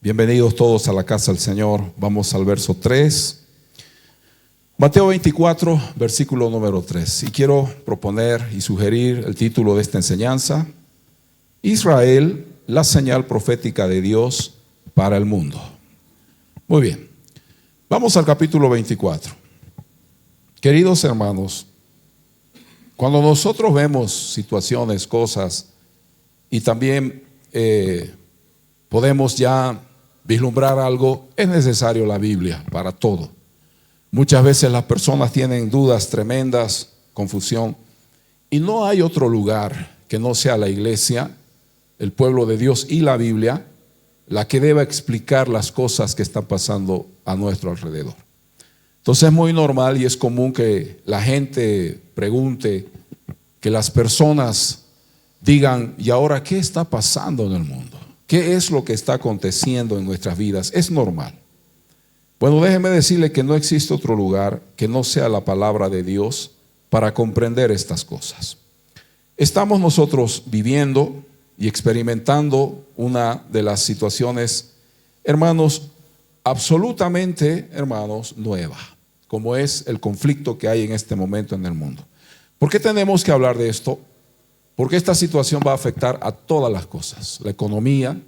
Bienvenidos todos a la casa del Señor. Vamos al verso 3. Mateo 24, versículo número 3. Y quiero proponer y sugerir el título de esta enseñanza: Israel, la señal profética de Dios para el mundo. Muy bien, vamos al capítulo 24. Queridos hermanos, cuando nosotros vemos situaciones, cosas, y también podemos ya vislumbrar algo, es necesario la Biblia para todo. Muchas veces las personas tienen dudas tremendas, confusión, y no hay otro lugar que no sea la iglesia, el pueblo de Dios y la Biblia, la que deba explicar las cosas que están pasando a nuestro alrededor. Entonces es muy normal y es común que la gente pregunte, que las personas digan: ¿y ahora qué está pasando en el mundo? ¿Qué es lo que está aconteciendo en nuestras vidas? Es normal. Bueno, déjeme decirle que no existe otro lugar que no sea la palabra de Dios para comprender estas cosas. Estamos nosotros viviendo y experimentando una de las situaciones, hermanos, absolutamente, hermanos, nueva, como es el conflicto que hay en este momento en el mundo. ¿Por qué tenemos que hablar de esto? Porque esta situación va a afectar a todas las cosas. La economía,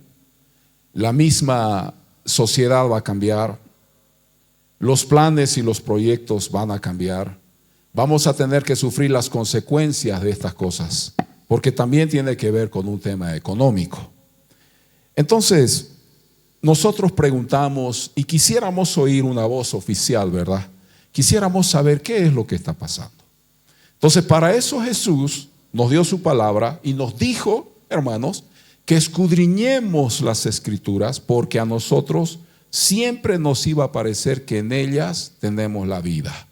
la misma sociedad va a cambiar, los planes y los proyectos van a cambiar. Vamos a tener que sufrir las consecuencias de estas cosas, porque también tiene que ver con un tema económico. Entonces, nosotros preguntamos y quisiéramos oír una voz oficial, ¿verdad? Quisiéramos saber qué es lo que está pasando. Entonces, para eso Jesús nos dio su palabra y nos dijo, hermanos, que escudriñemos las Escrituras, porque a nosotros siempre nos iba a parecer que en ellas tenemos la vida.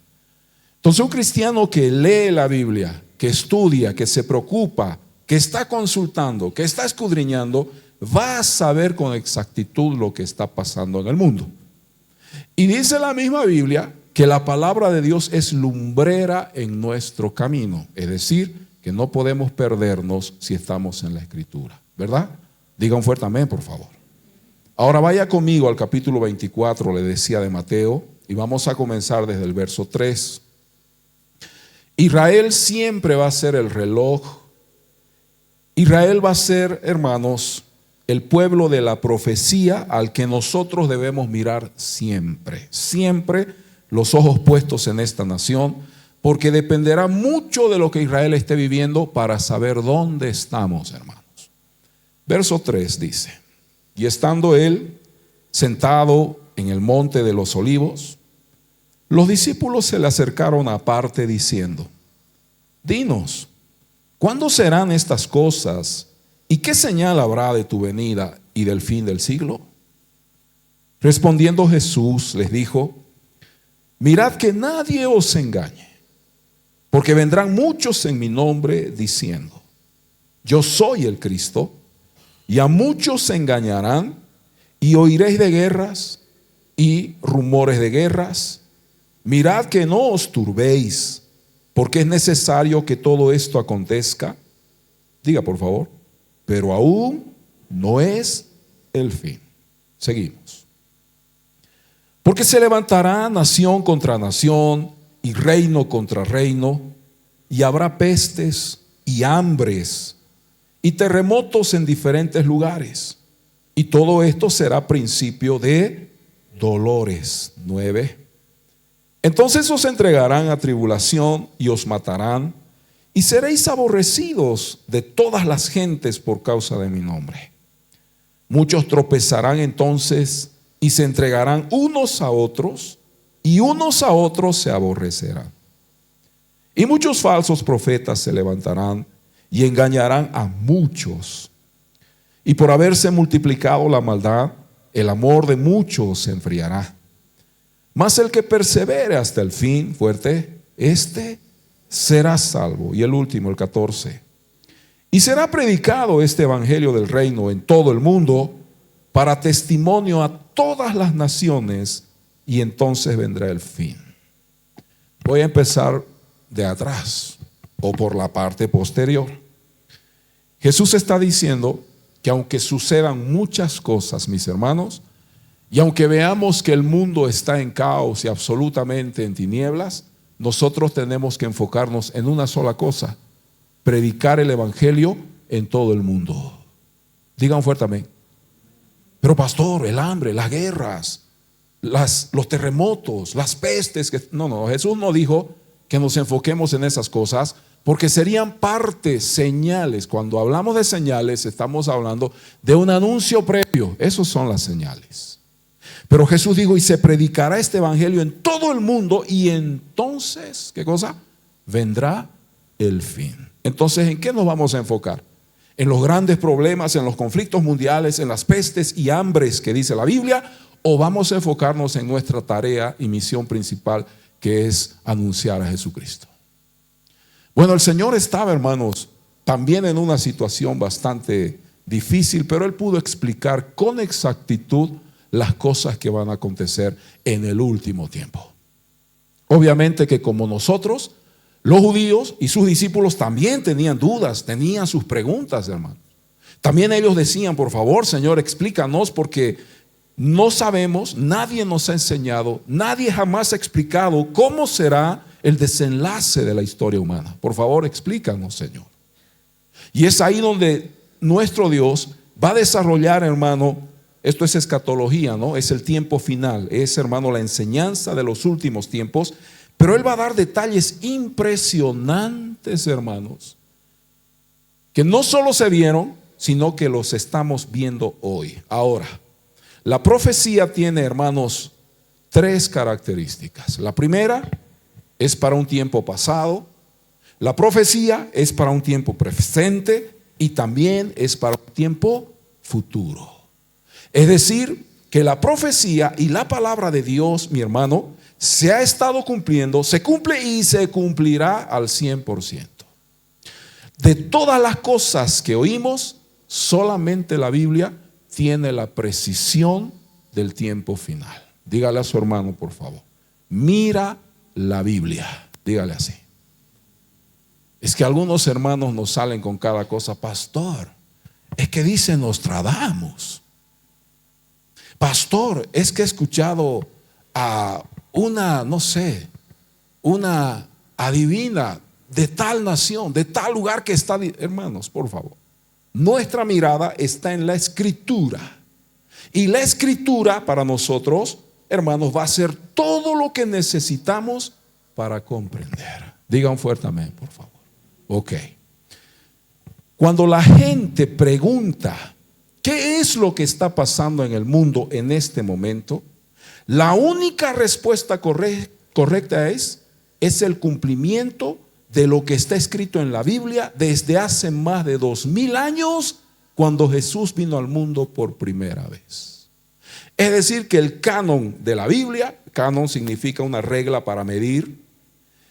Entonces, un cristiano que lee la Biblia, que estudia, que se preocupa, que está consultando, que está escudriñando, va a saber con exactitud lo que está pasando en el mundo. Y dice la misma Biblia que la palabra de Dios es lumbrera en nuestro camino, es decir, que no podemos perdernos si estamos en la Escritura, ¿verdad? Diga un fuerte amén, por favor. Ahora vaya conmigo al capítulo 24, le decía, de Mateo, y vamos a comenzar desde el verso 3. Israel siempre va a ser el reloj. Israel va a ser, hermanos, el pueblo de la profecía al que nosotros debemos mirar siempre. Siempre los ojos puestos en esta nación, porque dependerá mucho de lo que Israel esté viviendo para saber dónde estamos, hermanos. Verso 3 dice: y estando él sentado en el monte de los olivos, los discípulos se le acercaron aparte diciendo: dinos, ¿cuándo serán estas cosas? ¿Y qué señal habrá de tu venida y del fin del siglo? Respondiendo Jesús les dijo: mirad que nadie os engañe, porque vendrán muchos en mi nombre diciendo: yo soy el Cristo, y a muchos se engañarán, y oiréis de guerras y rumores de guerras. Mirad que no os turbéis, porque es necesario que todo esto acontezca. Diga por favor, pero aún no es el fin. Seguimos. Porque se levantará nación contra nación y reino contra reino, y habrá pestes y hambres y terremotos en diferentes lugares, y todo esto será principio de dolores. 9. Entonces os entregarán a tribulación y os matarán, y seréis aborrecidos de todas las gentes por causa de mi nombre. Muchos tropezarán entonces y se entregarán unos a otros, y unos a otros se aborrecerán. Y muchos falsos profetas se levantarán y engañarán a muchos. Y por haberse multiplicado la maldad, el amor de muchos se enfriará. Mas el que persevere hasta el fin, fuerte, este será salvo. Y el último, el 14. Y será predicado este evangelio del reino en todo el mundo para testimonio a todas las naciones, y entonces vendrá el fin. Voy a empezar de atrás o por la parte posterior. Jesús está diciendo que aunque sucedan muchas cosas, mis hermanos, Y aunque veamos que el mundo está en caos y absolutamente en tinieblas, nosotros tenemos que enfocarnos en una sola cosa: predicar el evangelio en todo el mundo. Digan fuerte amén. Pero pastor, el hambre, las guerras, los terremotos, las pestes. No, Jesús no dijo que nos enfoquemos en esas cosas, porque serían partes, señales. Cuando hablamos de señales, estamos hablando de un anuncio previo. Esas son las señales. Pero Jesús dijo: y se predicará este evangelio en todo el mundo, y entonces, ¿qué cosa? Vendrá el fin. Entonces, ¿en qué nos vamos a enfocar? ¿En los grandes problemas, en los conflictos mundiales, en las pestes y hambres que dice la Biblia? ¿O vamos a enfocarnos en nuestra tarea y misión principal, que es anunciar a Jesucristo? Bueno, el Señor estaba, hermanos, también en una situación bastante difícil, pero Él pudo explicar con exactitud las cosas que van a acontecer en el último tiempo. Obviamente que como nosotros, los judíos y sus discípulos también tenían dudas, tenían sus preguntas, hermanos. También ellos decían: por favor, Señor, explícanos, porque no sabemos, nadie nos ha enseñado, nadie jamás ha explicado cómo será el desenlace de la historia humana. Por favor, explícanos, Señor. Y es ahí donde nuestro Dios va a desarrollar, hermano, esto es escatología, ¿no? Es el tiempo final, es, hermano, la enseñanza de los últimos tiempos. Pero Él va a dar detalles impresionantes, hermanos, que no solo se vieron, sino que los estamos viendo hoy. Ahora, la profecía tiene, hermanos, tres características. La primera es para un tiempo pasado, la profecía es para un tiempo presente y también es para un tiempo futuro. Es decir, que la profecía y la palabra de Dios, mi hermano, se ha estado cumpliendo, se cumple y se cumplirá al 100%. De todas las cosas que oímos, solamente la Biblia tiene la precisión del tiempo final. Dígale a su hermano, por favor: mira la Biblia. Dígale así. Es que algunos hermanos nos salen con cada cosa: pastor, es que dice Nostradamus. Pastor, es que he escuchado a una, no sé, una adivina de tal nación, de tal lugar que está. Hermanos, por favor, nuestra mirada está en la Escritura. Y la Escritura para nosotros, hermanos, va a ser todo lo que necesitamos para comprender. Digan fuerte amén, por favor. Ok. Cuando la gente pregunta ¿qué es lo que está pasando en el mundo en este momento?, la única respuesta correcta es el cumplimiento de lo que está escrito en la Biblia desde hace más de 2000 años, cuando Jesús vino al mundo por primera vez. Es decir, que el canon de la Biblia, canon significa una regla para medir,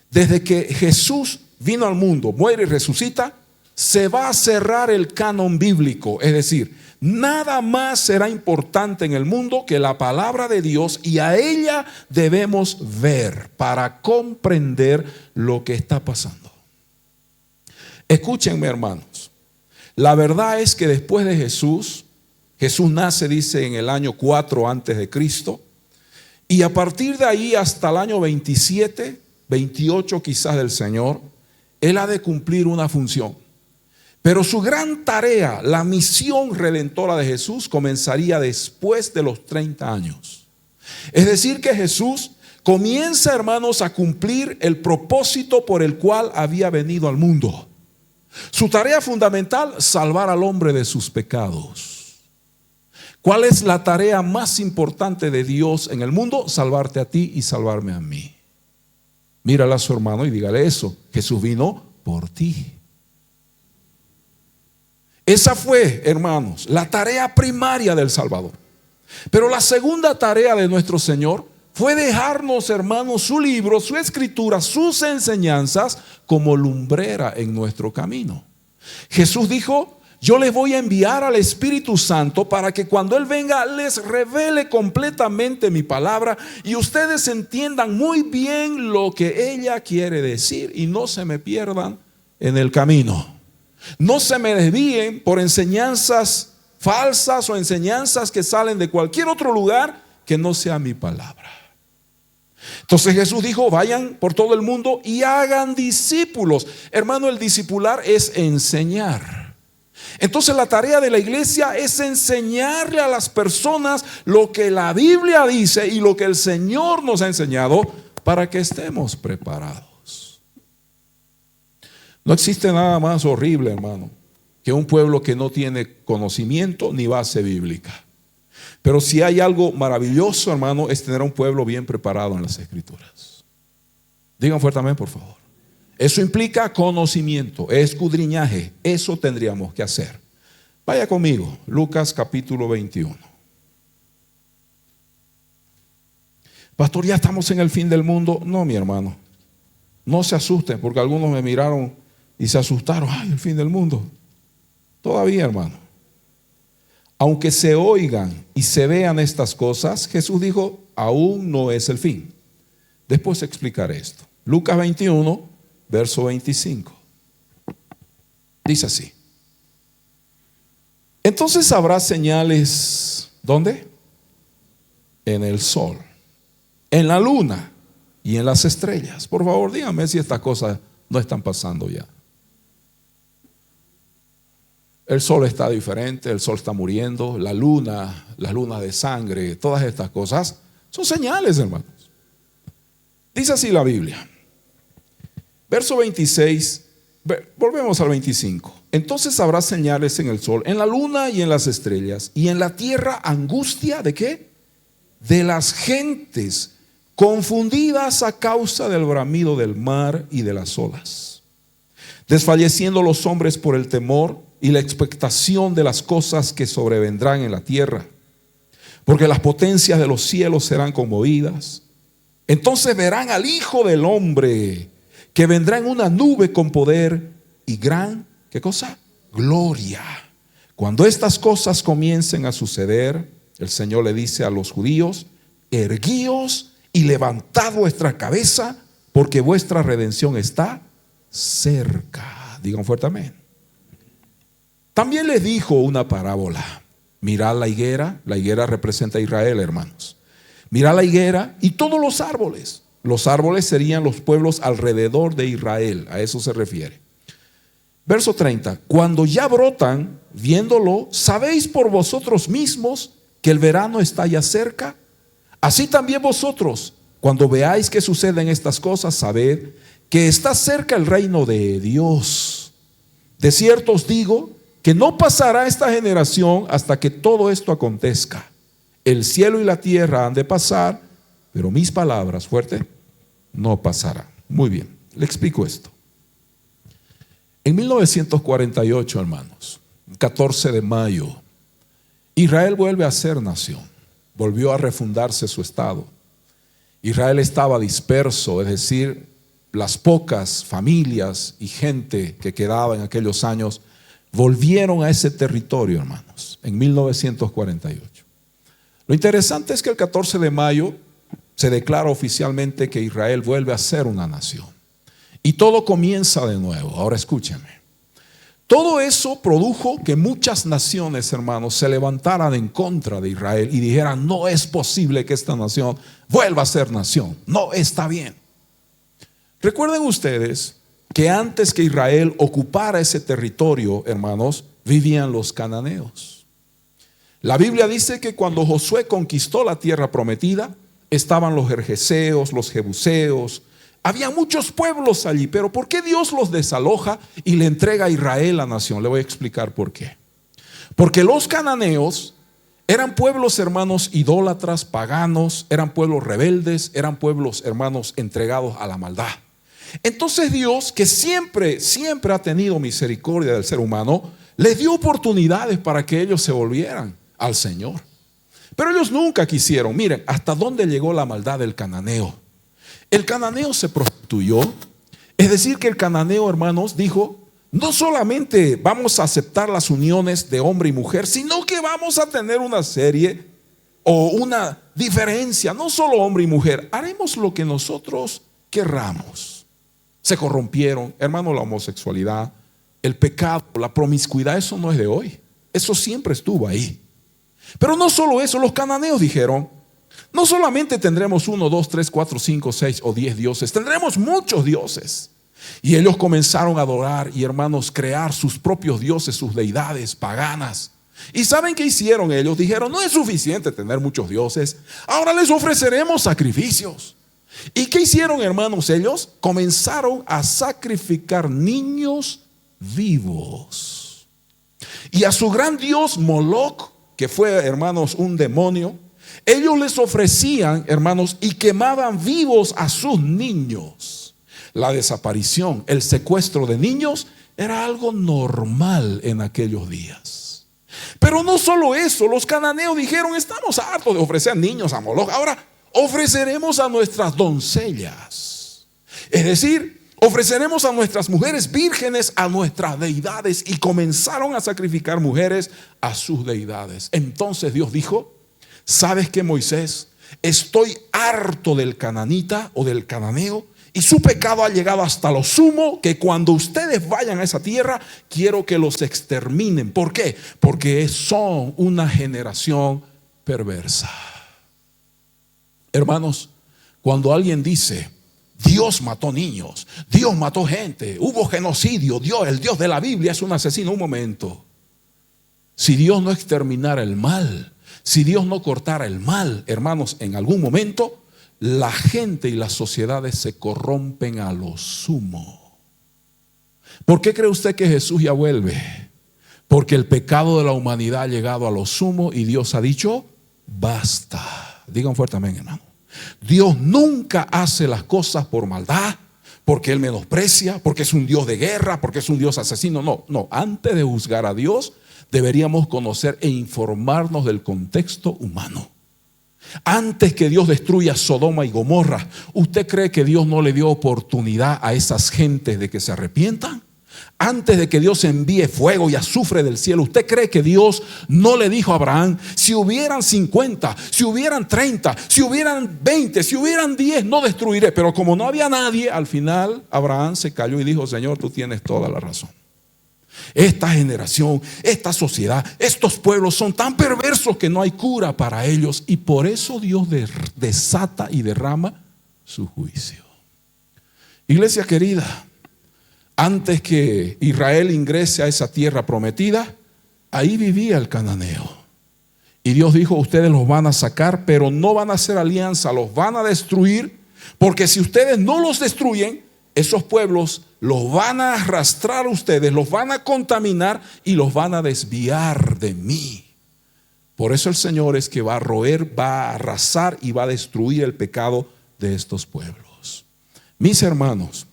desde que Jesús vino al mundo, muere y resucita, se va a cerrar el canon bíblico. Es decir, nada más será importante en el mundo que la palabra de Dios, y a ella debemos ver para comprender lo que está pasando. Escúchenme, hermanos, la verdad es que después de Jesús nace, dice, en el año 4 antes de Cristo, y a partir de ahí hasta el año 27, 28 quizás del Señor, Él ha de cumplir una función. Pero su gran tarea, la misión redentora de Jesús, comenzaría después de los 30 años. Es decir, que Jesús comienza, hermanos, a cumplir el propósito por el cual había venido al mundo. Su tarea fundamental: salvar al hombre de sus pecados. ¿Cuál es la tarea más importante de Dios en el mundo? Salvarte a ti y salvarme a mí. Mírale a su hermano y dígale eso: Jesús vino por ti. Esa fue, hermanos, la tarea primaria del Salvador. Pero la segunda tarea de nuestro Señor fue dejarnos, hermanos, su libro, su escritura, sus enseñanzas como lumbrera en nuestro camino. Jesús dijo: yo les voy a enviar al Espíritu Santo para que cuando Él venga les revele completamente mi palabra y ustedes entiendan muy bien lo que ella quiere decir y no se me pierdan en el camino. No se me desvíen por enseñanzas falsas o enseñanzas que salen de cualquier otro lugar que no sea mi palabra. Entonces Jesús dijo: vayan por todo el mundo y hagan discípulos. Hermano, el discipular es enseñar. Entonces la tarea de la iglesia es enseñarle a las personas lo que la Biblia dice y lo que el Señor nos ha enseñado para que estemos preparados. No existe nada más horrible, hermano, que un pueblo que no tiene conocimiento ni base bíblica. Pero si hay algo maravilloso, hermano, es tener un pueblo bien preparado en las Escrituras. Digan fuertemente, por favor. Eso implica conocimiento, escudriñaje. Eso tendríamos que hacer. Vaya conmigo, Lucas capítulo 21. Pastor, ¿ya estamos en el fin del mundo? No, mi hermano. No se asusten, porque algunos me miraron y se asustaron. Ay, el fin del mundo. Todavía, hermano. Aunque se oigan y se vean estas cosas, Jesús dijo: aún no es el fin. Después explicaré esto. Lucas 21, verso 25. Dice así: entonces habrá señales, ¿dónde? En el sol, en la luna y en las estrellas. Por favor, díganme si estas cosas no están pasando ya. El sol está diferente, el sol está muriendo, la luna, las lunas de sangre, todas estas cosas son señales, hermanos. Dice así la Biblia. Verso 26, volvemos al 25. Entonces habrá señales en el sol, en la luna y en las estrellas, y en la tierra angustia, ¿de qué? De las gentes confundidas a causa del bramido del mar y de las olas, desfalleciendo los hombres por el temor y la expectación de las cosas que sobrevendrán en la tierra, porque las potencias de los cielos serán conmovidas. Entonces verán al Hijo del Hombre, que vendrá en una nube con poder y gran, ¿qué cosa? Gloria. Cuando estas cosas comiencen a suceder, el Señor le dice a los judíos: erguíos y levantad vuestra cabeza, porque vuestra redención está cerca. Digan fuertemente. También les dijo una parábola. Mirad la higuera representa a Israel, hermanos. Mirad la higuera y todos los árboles. Los árboles serían los pueblos alrededor de Israel, a eso se refiere. Verso 30, cuando ya brotan, viéndolo, sabéis por vosotros mismos que el verano está ya cerca. Así también vosotros, cuando veáis que suceden estas cosas, sabed que está cerca el reino de Dios. De cierto os digo que no pasará esta generación hasta que todo esto acontezca. El cielo y la tierra han de pasar, pero mis palabras, fuerte, no pasarán. Muy bien, le explico esto. En 1948, hermanos, 14 de mayo, Israel vuelve a ser nación. Volvió a refundarse su estado. Israel estaba disperso, es decir, las pocas familias y gente que quedaba en aquellos años volvieron a ese territorio, hermanos, en 1948. Lo interesante es que el 14 de mayo se declara oficialmente que Israel vuelve a ser una nación. Y todo comienza de nuevo. Ahora escúcheme. Todo eso produjo que muchas naciones, hermanos, se levantaran en contra de Israel y dijeran: no es posible que esta nación vuelva a ser nación. No está bien. Recuerden ustedes que antes que Israel ocupara ese territorio, hermanos, vivían los cananeos. La Biblia dice que cuando Josué conquistó la tierra prometida, estaban los gergeseos, los jebuseos. Había muchos pueblos allí, pero ¿por qué Dios los desaloja y le entrega a Israel la nación? Le voy a explicar por qué. Porque los cananeos eran pueblos, hermanos, idólatras, paganos, eran pueblos rebeldes, eran pueblos, hermanos, entregados a la maldad. Entonces Dios, que siempre ha tenido misericordia del ser humano, les dio oportunidades para que ellos se volvieran al Señor. Pero ellos nunca quisieron. Miren, hasta dónde llegó la maldad del cananeo. El cananeo se prostituyó. Es decir, que el cananeo, hermanos, dijo: no solamente vamos a aceptar las uniones de hombre y mujer, sino que vamos a tener una serie o una diferencia, no solo hombre y mujer. Haremos lo que nosotros querramos. Se corrompieron, hermano, la homosexualidad, el pecado, la promiscuidad. Eso no es de hoy. Eso siempre estuvo ahí. Pero no solo eso, los cananeos dijeron: No solamente tendremos 1, 2, 3, 4, 5, 6 o 10 dioses, tendremos muchos dioses. Y ellos comenzaron a adorar y, hermanos, crear sus propios dioses, sus deidades paganas. ¿Y saben qué hicieron ellos? Dijeron, no es suficiente tener muchos dioses, ahora les ofreceremos sacrificios. ¿Y qué hicieron, hermanos? Ellos comenzaron a sacrificar niños vivos. Y a su gran dios Moloch, que fue, hermanos, un demonio, ellos les ofrecían, hermanos, y quemaban vivos a sus niños. La desaparición, el secuestro de niños era algo normal en aquellos días. Pero no solo eso, los cananeos dijeron, estamos hartos de ofrecer niños a Moloch, ahora ofreceremos a nuestras doncellas. Es decir, ofreceremos a nuestras mujeres vírgenes a nuestras deidades. Y comenzaron a sacrificar mujeres a sus deidades. Entonces Dios dijo, ¿sabes qué, Moisés? Estoy harto del cananita o del cananeo, y su pecado ha llegado hasta lo sumo, que cuando ustedes vayan a esa tierra, quiero que los exterminen. ¿Por qué? Porque son una generación perversa. Hermanos, cuando alguien dice, Dios mató niños, Dios mató gente, hubo genocidio, Dios, el Dios de la Biblia es un asesino, un momento. Si Dios no exterminara el mal, si Dios no cortara el mal, hermanos, en algún momento la gente y las sociedades se corrompen a lo sumo. ¿Por qué cree usted que Jesús ya vuelve? Porque el pecado de la humanidad ha llegado a lo sumo y Dios ha dicho, basta. Digan fuerte amén, hermano. Dios nunca hace las cosas por maldad, porque Él menosprecia, porque es un Dios de guerra, porque es un Dios asesino. No, antes de juzgar a Dios, deberíamos conocer e informarnos del contexto humano. Antes que Dios destruya Sodoma y Gomorra, ¿usted cree que Dios no le dio oportunidad a esas gentes de que se arrepientan? Antes de que Dios envíe fuego y azufre del cielo, ¿usted cree que Dios no le dijo a Abraham, si hubieran 50, si hubieran 30, si hubieran 20, si hubieran 10, no destruiré? Pero como no había nadie, al final Abraham se calló y dijo, Señor, tú tienes toda la razón. Esta generación, esta sociedad, estos pueblos son tan perversos que no hay cura para ellos. Y por eso Dios desata y derrama su juicio. Iglesia querida, antes que Israel ingrese a esa tierra prometida, ahí vivía el cananeo. Y Dios dijo, ustedes los van a sacar, pero no van a hacer alianza, los van a destruir, porque si ustedes no los destruyen, esos pueblos los van a arrastrar a ustedes, los van a contaminar y los van a desviar de mí. Por eso el Señor es que va a roer, va a arrasar y va a destruir el pecado de estos pueblos. Mis hermanos,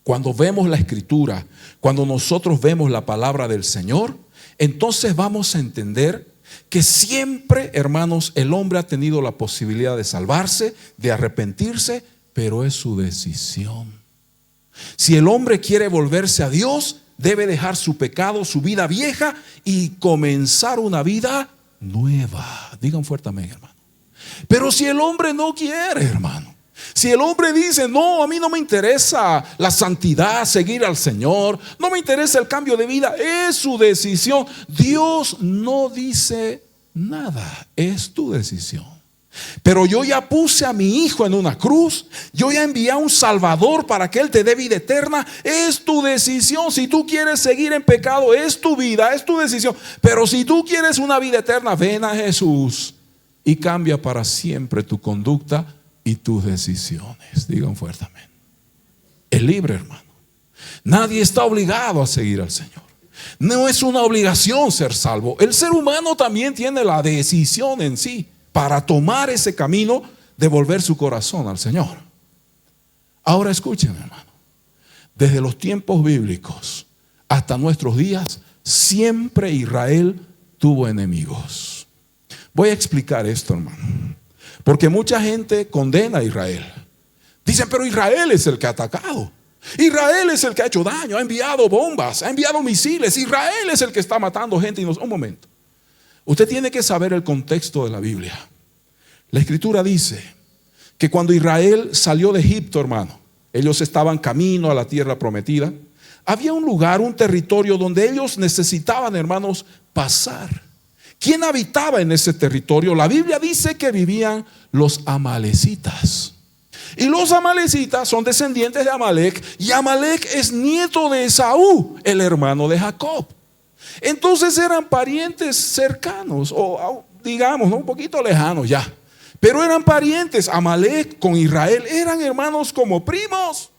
cuando vemos la Escritura, cuando nosotros vemos la palabra del Señor, entonces vamos a entender que siempre, hermanos, el hombre ha tenido la posibilidad de salvarse, de arrepentirse, pero es su decisión. Si el hombre quiere volverse a Dios, debe dejar su pecado, su vida vieja y comenzar una vida nueva. Digan fuerte amén, hermano. Pero si el hombre no quiere, hermano, si el hombre dice, no, a mí no me interesa la santidad, seguir al Señor, no me interesa el cambio de vida, es su decisión. Dios no dice nada, es tu decisión. Pero yo ya puse a mi hijo en una cruz, yo ya envié a un Salvador para que Él te dé vida eterna. Es tu decisión. Si tú quieres seguir en pecado, es tu vida, es tu decisión. Pero si tú quieres una vida eterna, ven a Jesús y cambia para siempre tu conducta y tus decisiones. Digan fuerte amén. Es libre, hermano. Nadie está obligado a seguir al Señor. No es una obligación ser salvo. El ser humano también tiene la decisión en sí para tomar ese camino de volver su corazón al Señor. Ahora escuchen, hermano. Desde los tiempos bíblicos hasta nuestros días, siempre Israel tuvo enemigos. Voy a explicar esto, hermano, porque mucha gente condena a Israel. Dicen, pero Israel es el que ha atacado. Israel es el que ha hecho daño, ha enviado bombas, ha enviado misiles. Israel es el que está matando gente. Un momento. Usted tiene que saber el contexto de la Biblia. La Escritura dice que cuando Israel salió de Egipto, hermano, ellos estaban camino a la tierra prometida. Había un lugar, un territorio donde ellos necesitaban, hermanos, pasar. ¿Quién habitaba en ese territorio? La Biblia dice que vivían los amalecitas. Y los amalecitas son descendientes de Amalec, y Amalec es nieto de Esaú, el hermano de Jacob. Entonces eran parientes cercanos, o digamos, ¿no?, un poquito lejanos ya, pero eran parientes. Amalec con Israel eran hermanos como primos.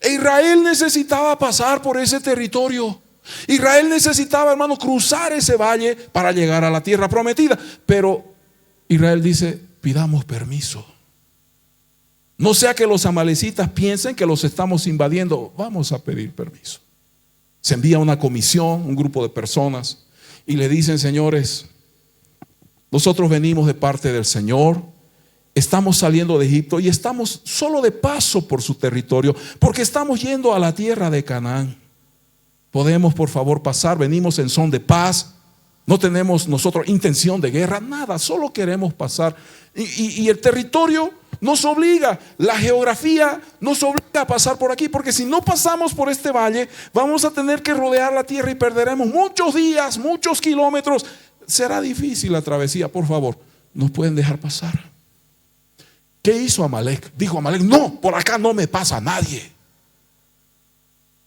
E Israel necesitaba pasar por ese territorio. Israel necesitaba, hermano, cruzar ese valle para llegar a la tierra prometida. Pero Israel dice: pidamos permiso. No sea que los amalecitas piensen que los estamos invadiendo. Vamos a pedir permiso. Se envía una comisión, un grupo de personas, y le dicen: señores, nosotros venimos de parte del Señor, estamos saliendo de Egipto y estamos solo de paso por su territorio, porque estamos yendo a la tierra de Canaán. ¿Podemos por favor pasar? Venimos en son de paz. No tenemos nosotros intención de guerra, nada, solo queremos pasar. Y el territorio nos obliga, la geografía nos obliga a pasar por aquí, porque si no pasamos por este valle, vamos a tener que rodear la tierra y perderemos muchos días, muchos kilómetros. Será difícil la travesía. Por favor, ¿nos pueden dejar pasar? ¿Qué hizo Amalec? Dijo Amalec: no, por acá no me pasa nadie.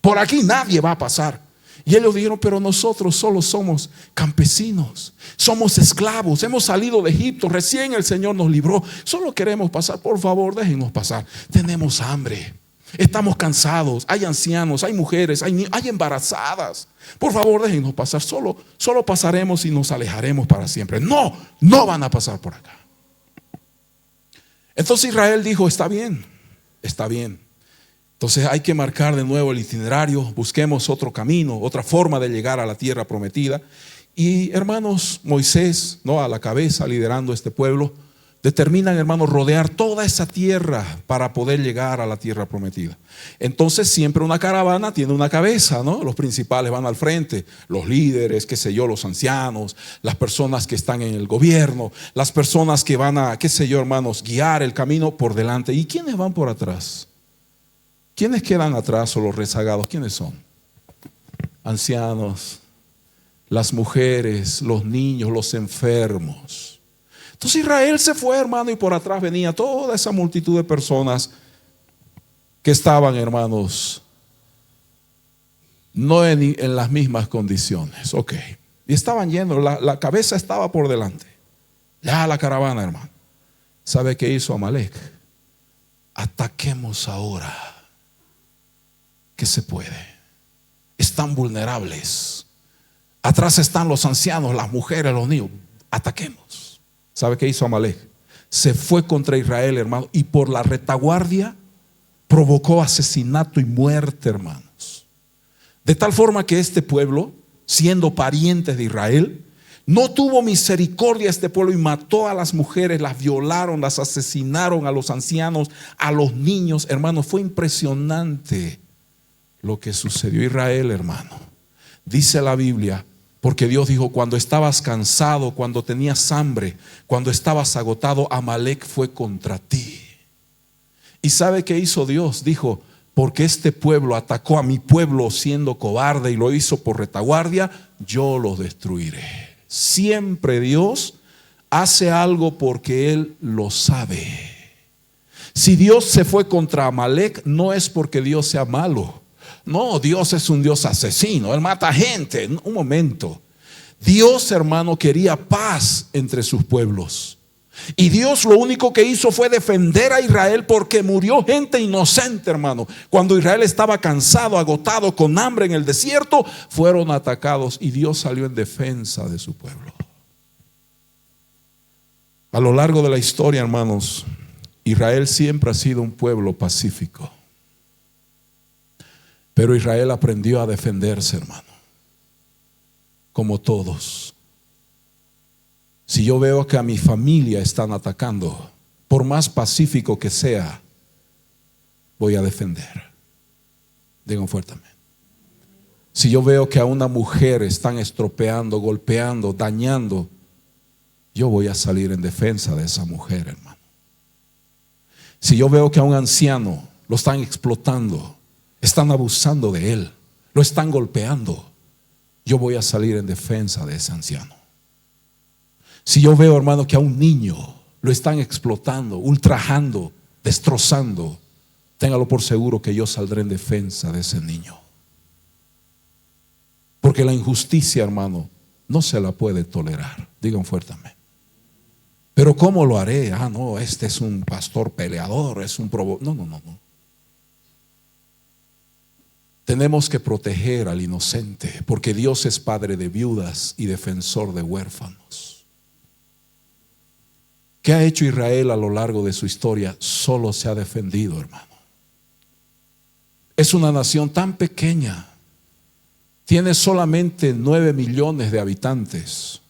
Por aquí nadie va a pasar. Y ellos dijeron: pero nosotros solo somos campesinos, somos esclavos, hemos salido de Egipto, recién el Señor nos libró, solo queremos pasar, por favor déjenos pasar, tenemos hambre, estamos cansados, hay ancianos, hay mujeres, hay embarazadas, por favor déjenos pasar, solo pasaremos y nos alejaremos para siempre. No van a pasar por acá. Entonces Israel dijo: está bien. Entonces hay que marcar de nuevo el itinerario, busquemos otro camino, otra forma de llegar a la tierra prometida. Y hermanos, Moisés, ¿no?, a la cabeza, liderando este pueblo, determinan, hermanos, rodear toda esa tierra para poder llegar a la tierra prometida. Entonces siempre una caravana tiene una cabeza, ¿no? Los principales van al frente, los líderes, qué sé yo, los ancianos, las personas que están en el gobierno, las personas que van a, qué sé yo, hermanos, guiar el camino por delante. ¿Y quiénes van por atrás? ¿Quiénes quedan atrás o los rezagados? ¿Quiénes son? Ancianos, las mujeres, los niños, los enfermos. Entonces Israel se fue, hermano, y por atrás venía toda esa multitud de personas que estaban, hermanos, no en las mismas condiciones. Ok. Y estaban yendo, la cabeza estaba por delante. Ya la caravana, hermano. ¿Sabe qué hizo Amalec? Ataquemos ahora. ¿Qué se puede? Están vulnerables. Atrás están los ancianos, las mujeres, los niños. Ataquemos. ¿Sabe qué hizo Amalec? Se fue contra Israel, hermano, y por la retaguardia provocó asesinato y muerte, hermanos. De tal forma que este pueblo, siendo parientes de Israel, no tuvo misericordia a este pueblo y mató a las mujeres, las violaron, las asesinaron, a los ancianos, a los niños. Hermanos, fue impresionante lo que sucedió a Israel, hermano. Dice la Biblia, porque Dios dijo: cuando estabas cansado, cuando tenías hambre, cuando estabas agotado, Amalec fue contra ti. ¿Y sabe qué hizo Dios? Dijo: porque este pueblo atacó a mi pueblo siendo cobarde y lo hizo por retaguardia, yo lo destruiré. Siempre Dios hace algo porque Él lo sabe. Si Dios se fue contra Amalec, no es porque Dios sea malo. No, Dios es un Dios asesino, Él mata gente. Un momento. Dios, hermano, quería paz entre sus pueblos. Y Dios lo único que hizo fue defender a Israel, porque murió gente inocente, hermano. Cuando Israel estaba cansado, agotado, con hambre en el desierto, fueron atacados y Dios salió en defensa de su pueblo. A lo largo de la historia, hermanos, Israel siempre ha sido un pueblo pacífico. Pero Israel aprendió a defenderse, hermano, como todos. Si yo veo que a mi familia están atacando, por más pacífico que sea, voy a defender. Digan fuertemente. Si yo veo que a una mujer están estropeando, golpeando, dañando, yo voy a salir en defensa de esa mujer, hermano. Si yo veo que a un anciano lo están explotando, están abusando de él, lo están golpeando, yo voy a salir en defensa de ese anciano. Si yo veo, hermano, que a un niño lo están explotando, ultrajando, destrozando, téngalo por seguro que yo saldré en defensa de ese niño. Porque la injusticia, hermano, no se la puede tolerar. Digan fuertemente. Pero ¿cómo lo haré? No, este es un pastor peleador, es un no. Tenemos que proteger al inocente, porque Dios es padre de viudas y defensor de huérfanos. ¿Qué ha hecho Israel a lo largo de su historia? Solo se ha defendido, hermano. Es una nación tan pequeña. Tiene solamente 9 millones de habitantes.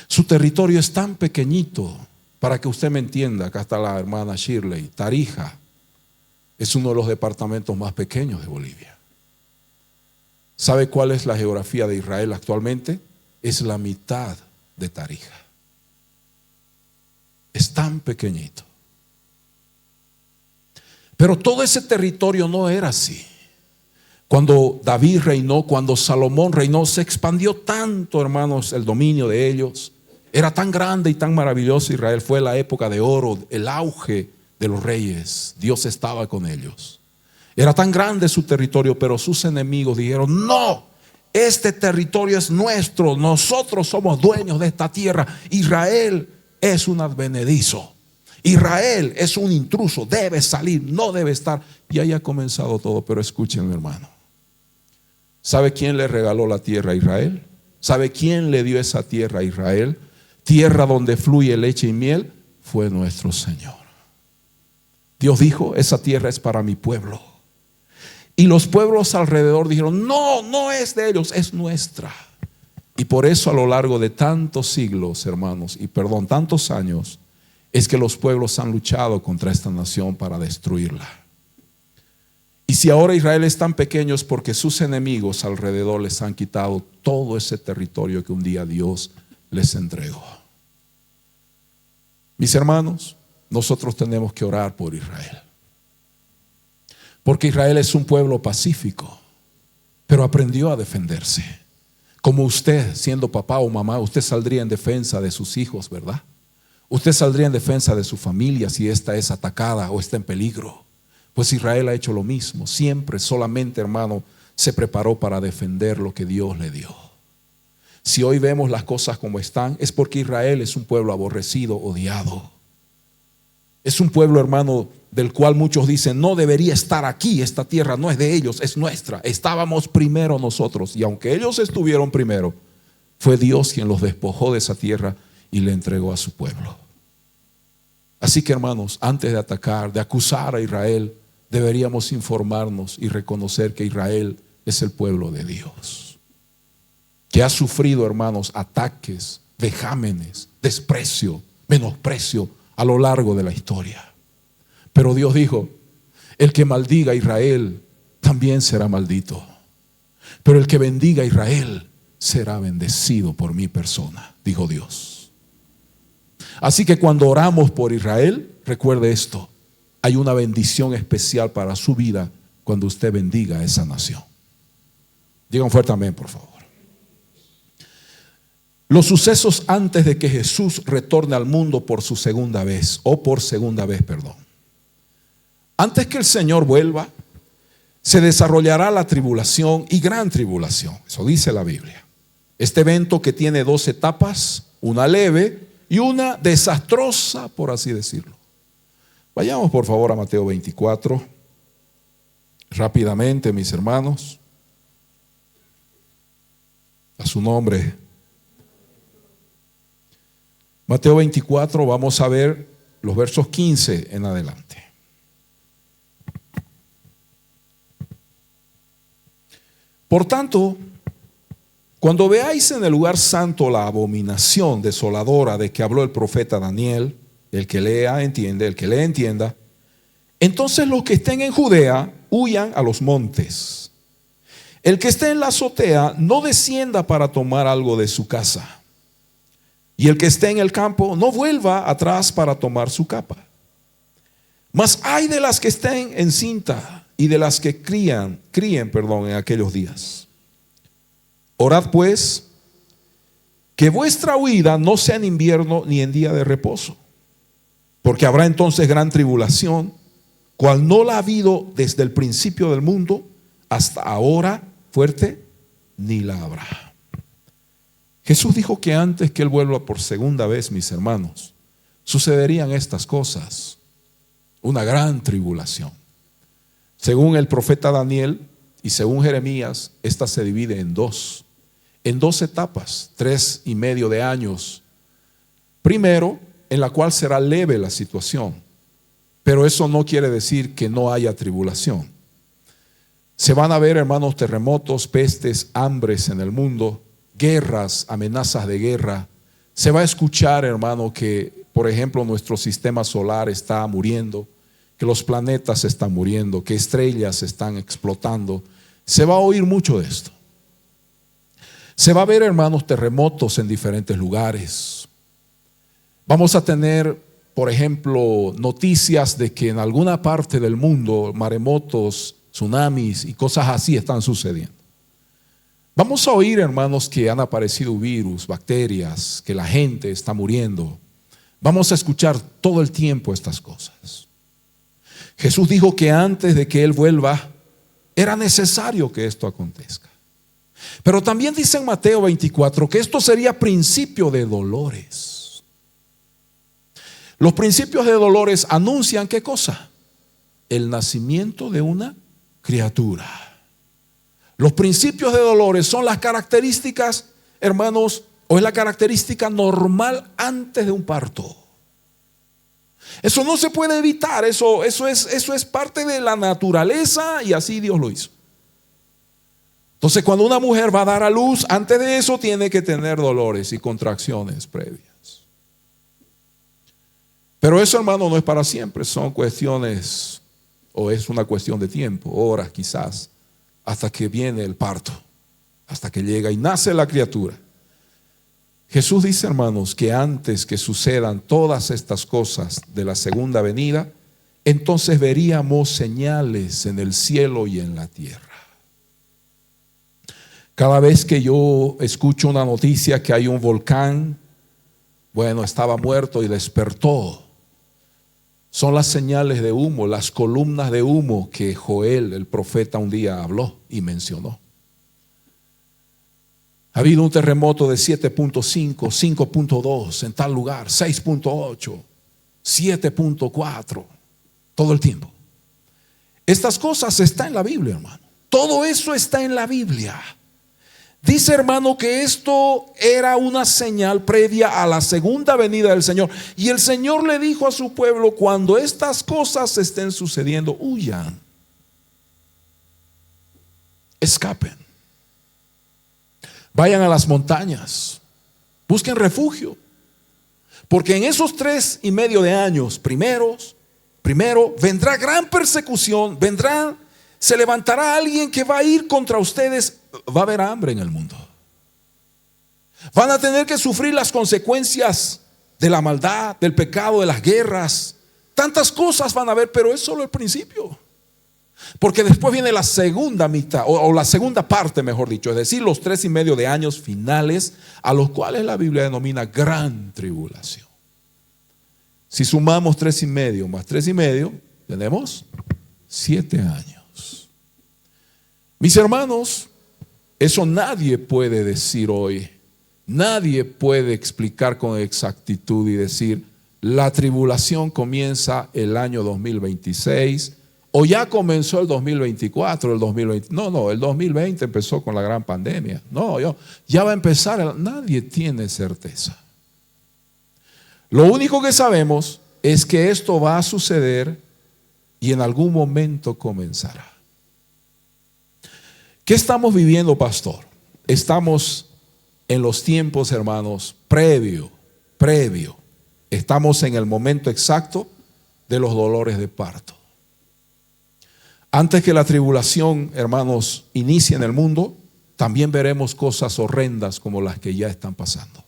Su territorio es tan pequeñito. Para que usted me entienda, acá está la hermana Shirley. Tarija es uno de los departamentos más pequeños de Bolivia. ¿Sabe cuál es la geografía de Israel actualmente? Es la mitad de Tarija. Es tan pequeñito. Pero todo ese territorio no era así. Cuando David reinó, cuando Salomón reinó, se expandió tanto, hermanos, el dominio de ellos. Era tan grande y tan maravilloso Israel. Fue la época de oro, el auge de los reyes. Dios estaba con ellos. Era tan grande su territorio, pero sus enemigos dijeron: no, este territorio es nuestro, nosotros somos dueños de esta tierra. Israel es un advenedizo, Israel es un intruso, debe salir, no debe estar. Y ahí ha comenzado todo. Pero escuchen, hermano, ¿sabe quién le regaló la tierra a Israel? ¿Sabe quién le dio esa tierra a Israel? Tierra donde fluye leche y miel. Fue nuestro Señor. Dios dijo: esa tierra es para mi pueblo. Y los pueblos alrededor dijeron: no, no es de ellos, es nuestra. Y por eso a lo largo de tantos siglos, hermanos, tantos años, es que los pueblos han luchado contra esta nación para destruirla. Y si ahora Israel es tan pequeño, es porque sus enemigos alrededor les han quitado todo ese territorio que un día Dios les entregó. Mis hermanos, nosotros tenemos que orar por Israel, porque Israel es un pueblo pacífico, pero aprendió a defenderse. Como usted, siendo papá o mamá, usted saldría en defensa de sus hijos, ¿verdad? Usted saldría en defensa de su familia si esta es atacada o está en peligro. Pues Israel ha hecho lo mismo. Siempre, solamente, hermano, se preparó para defender lo que Dios le dio. Si hoy vemos las cosas como están, es porque Israel es un pueblo aborrecido, odiado. Es un pueblo, hermano, del cual muchos dicen: no debería estar aquí, esta tierra no es de ellos, es nuestra. Estábamos primero nosotros, y aunque ellos estuvieron primero, fue Dios quien los despojó de esa tierra y le entregó a su pueblo. Así que, hermanos, antes de atacar, de acusar a Israel, deberíamos informarnos y reconocer que Israel es el pueblo de Dios, que ha sufrido, hermanos, ataques, vejámenes, desprecio, menosprecio a lo largo de la historia. Pero Dios dijo: el que maldiga a Israel también será maldito, pero el que bendiga a Israel será bendecido por mi persona, dijo Dios. Así que cuando oramos por Israel, recuerde esto: hay una bendición especial para su vida cuando usted bendiga a esa nación. Digan fuerte amén, por favor. Los sucesos antes de que Jesús retorne al mundo por segunda vez. Antes que el Señor vuelva, se desarrollará la tribulación y gran tribulación. Eso dice la Biblia. Este evento que tiene 2 etapas, una leve y una desastrosa, por así decirlo. Vayamos por favor a Mateo 24. Rápidamente, mis hermanos. A su nombre. Mateo 24, vamos a ver los versos 15 en adelante. Por tanto, cuando veáis en el lugar santo la abominación desoladora de que habló el profeta Daniel, el que lea entiende, el que lee entienda, entonces los que estén en Judea huyan a los montes. El que esté en la azotea no descienda para tomar algo de su casa. Y el que esté en el campo no vuelva atrás para tomar su capa. Mas hay de las que estén encinta y de las que críen en aquellos días. Orad pues que vuestra huida no sea en invierno ni en día de reposo, porque habrá entonces gran tribulación, cual no la ha habido desde el principio del mundo hasta ahora, fuerte, ni la habrá. Jesús dijo que antes que Él vuelva por segunda vez, mis hermanos, sucederían estas cosas, una gran tribulación. Según el profeta Daniel y según Jeremías, esta se divide en dos etapas, 3.5 de años. Primero, en la cual será leve la situación, pero eso no quiere decir que no haya tribulación. Se van a ver, hermanos, terremotos, pestes, hambres en el mundo, guerras, amenazas de guerra. Se va a escuchar, hermano, que por ejemplo nuestro sistema solar está muriendo, que los planetas están muriendo, que estrellas están explotando. Se va a oír mucho de esto. Se va a ver, hermanos, terremotos en diferentes lugares. Vamos a tener, por ejemplo, noticias de que en alguna parte del mundo maremotos, tsunamis y cosas así están sucediendo. Vamos a oír, hermanos, que han aparecido virus, bacterias, que la gente está muriendo. Vamos a escuchar todo el tiempo estas cosas. Jesús dijo que antes de que Él vuelva, era necesario que esto acontezca. Pero también dice en Mateo 24 que esto sería principio de dolores. Los principios de dolores anuncian ¿qué cosa? El nacimiento de una criatura. Los principios de dolores son las características, hermanos, o es la característica normal antes de un parto. Eso no se puede evitar, eso es parte de la naturaleza y así Dios lo hizo. Entonces, cuando una mujer va a dar a luz, antes de eso tiene que tener dolores y contracciones previas. Pero eso, hermano, no es para siempre, son cuestiones, o es una cuestión de tiempo, horas quizás, hasta que viene el parto, hasta que llega y nace la criatura. Jesús dice, hermanos, que antes que sucedan todas estas cosas de la segunda venida, entonces veríamos señales en el cielo y en la tierra. Cada vez que yo escucho una noticia que hay un volcán, bueno, estaba muerto y despertó, son las señales de humo, las columnas de humo que Joel, el profeta, un día habló y mencionó. Ha habido un terremoto de 7.5, 5.2 en tal lugar, 6.8, 7.4, todo el tiempo. Estas cosas están en la Biblia, hermano. Todo eso está en la Biblia. Dice, hermano, que esto era una señal previa a la segunda venida del Señor. Y el Señor le dijo a su pueblo, cuando estas cosas estén sucediendo, huyan, escapen, vayan a las montañas, busquen refugio. Porque en esos 3.5 de años primero vendrá gran persecución, se levantará alguien que va a ir contra ustedes. Va a haber hambre en el mundo. Van a tener que sufrir las consecuencias de la maldad, del pecado, de las guerras. Tantas cosas van a haber, pero es solo el principio. Porque después viene la segunda mitad, o la segunda parte, mejor dicho, es decir, los 3.5 de años finales, a los cuales la Biblia denomina gran tribulación. Si sumamos 3.5 más 3.5, tenemos 7 años. Mis hermanos, eso nadie puede decir hoy. Nadie puede explicar con exactitud y decir, la tribulación comienza el año 2026 o ya comenzó el 2024, el 2020. No, el 2020 empezó con la gran pandemia. No, ya va a empezar. Nadie tiene certeza. Lo único que sabemos es que esto va a suceder y en algún momento comenzará. ¿Qué estamos viviendo, pastor? Estamos en los tiempos, hermanos, previo. Estamos en el momento exacto de los dolores de parto. Antes que la tribulación, hermanos, inicie en el mundo, también veremos cosas horrendas como las que ya están pasando.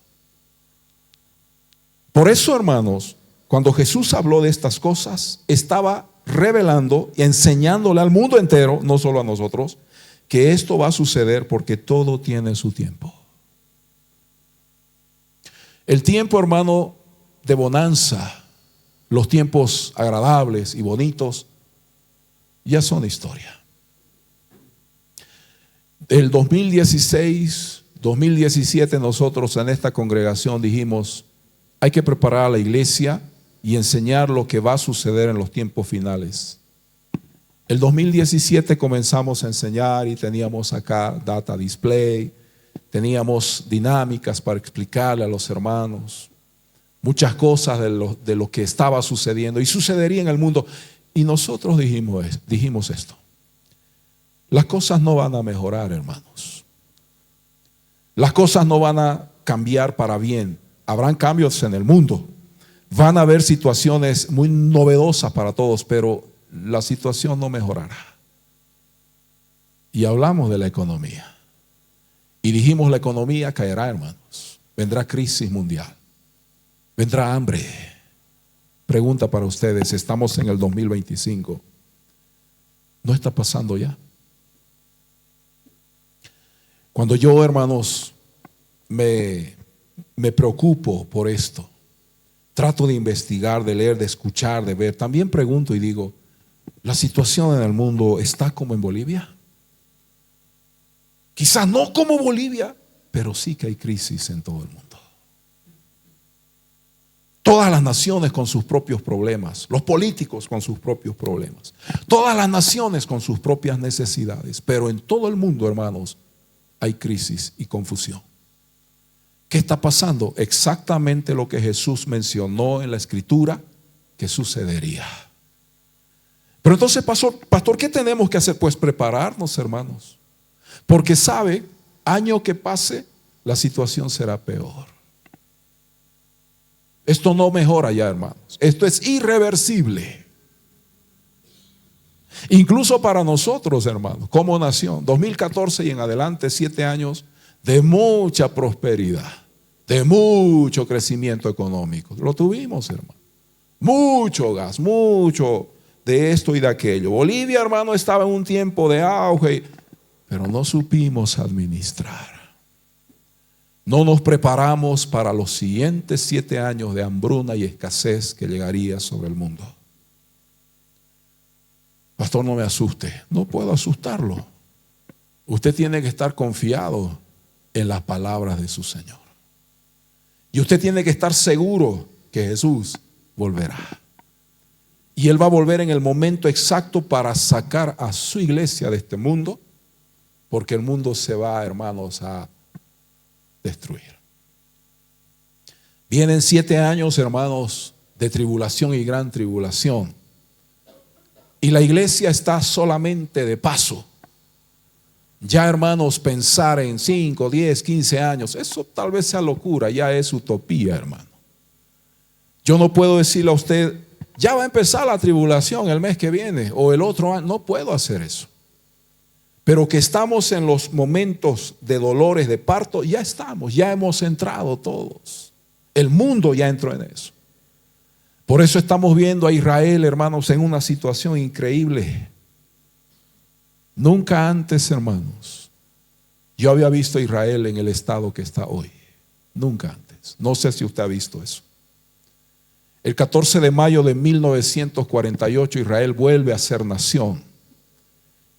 Por eso, hermanos, cuando Jesús habló de estas cosas, estaba revelando y enseñándole al mundo entero, no solo a nosotros, que esto va a suceder porque todo tiene su tiempo. El tiempo, hermano, de bonanza, los tiempos agradables y bonitos, ya son historia. El 2016, 2017 nosotros en esta congregación dijimos, hay que preparar a la iglesia y enseñar lo que va a suceder en los tiempos finales. El 2017 comenzamos a enseñar y teníamos acá data display, teníamos dinámicas para explicarle a los hermanos muchas cosas de lo que estaba sucediendo y sucedería en el mundo. Y nosotros dijimos esto: las cosas no van a mejorar, hermanos. Las cosas no van a cambiar para bien. Habrán cambios en el mundo. Van a haber situaciones muy novedosas para todos, pero la situación no mejorará. Y hablamos de la economía. Y dijimos, la economía caerá, hermanos. Vendrá crisis mundial. Vendrá hambre. Pregunta para ustedes, estamos en el 2025. ¿No está pasando ya? Cuando yo, hermanos, me preocupo por esto, trato de investigar, de leer, de escuchar, de ver, también pregunto y digo, ¿la situación en el mundo está como en Bolivia? Quizás no como Bolivia, pero sí que hay crisis en todo el mundo. Todas las naciones con sus propios problemas, los políticos con sus propios problemas, todas las naciones con sus propias necesidades, pero en todo el mundo, hermanos, hay crisis y confusión. ¿Qué está pasando? Exactamente lo que Jesús mencionó en la Escritura que sucedería. Pero entonces, pastor, ¿qué tenemos que hacer? Pues prepararnos, hermanos, porque sabe, año que pase, la situación será peor. Esto no mejora ya, hermanos. Esto es irreversible. Incluso para nosotros, hermanos, como nación, 2014 y en adelante, 7 años de mucha prosperidad, de mucho crecimiento económico. Lo tuvimos, hermano. Mucho gas, mucho de esto y de aquello. Bolivia, hermano, estaba en un tiempo de auge, pero no supimos administrar. No nos preparamos para los siguientes 7 años de hambruna y escasez que llegaría sobre el mundo. Pastor, no me asuste. No puedo asustarlo. Usted tiene que estar confiado en las palabras de su Señor. Y usted tiene que estar seguro que Jesús volverá. Y Él va a volver en el momento exacto para sacar a su iglesia de este mundo, porque el mundo se va, hermanos, a destruir. Vienen 7 años, hermanos, de tribulación y gran tribulación. Y la iglesia está solamente de paso. Ya, hermanos, pensar en 5, 10, 15 años, eso tal vez sea locura, ya es utopía, hermano. Yo no puedo decirle a usted, ya va a empezar la tribulación el mes que viene o el otro año. No puedo hacer eso. Pero que estamos en los momentos de dolores de parto, ya estamos, ya hemos entrado todos. El mundo ya entró en eso. Por eso estamos viendo a Israel, hermanos, en una situación increíble. Nunca antes, hermanos, yo había visto a Israel en el estado que está hoy. Nunca antes. No sé si usted ha visto eso. El 14 de mayo de 1948 Israel vuelve a ser nación.